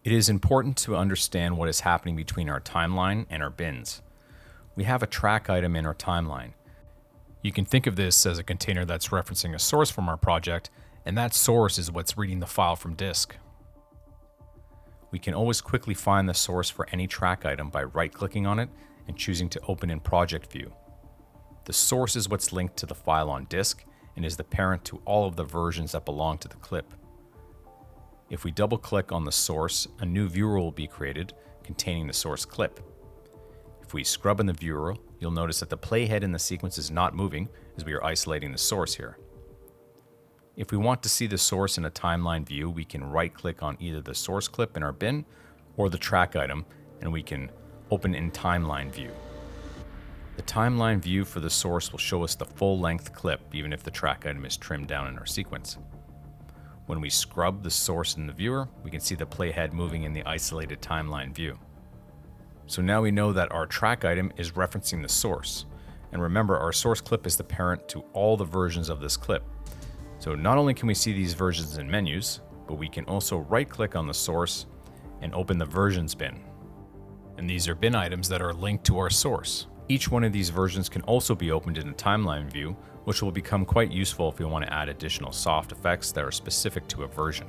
It is important to understand what is happening between our timeline and our bins. We have a track item in our timeline. You can think of this as a container that's referencing a source from our project, and that source is what's reading the file from disk. We can always quickly find the source for any track item by right-clicking on it and choosing to open in Project View. The source is what's linked to the file on disk and is the parent to all of the versions that belong to the clip. If we double-click on the source, a new viewer will be created containing the source clip. If we scrub in the viewer, you'll notice that the playhead in the sequence is not moving as we are isolating the source here. If we want to see the source in a timeline view, we can right-click on either the source clip in our bin or the track item, and we can open in timeline view. The timeline view for the source will show us the full-length clip, even if the track item is trimmed down in our sequence. When we scrub the source in the viewer, we can see the playhead moving in the isolated timeline view. So now we know that our track item is referencing the source. And remember, our source clip is the parent to all the versions of this clip. So not only can we see these versions in menus, but we can also right-click on the source and open the versions bin. And these are bin items that are linked to our source. Each one of these versions can also be opened in a timeline view, which will become quite useful if we want to add additional soft effects that are specific to a version.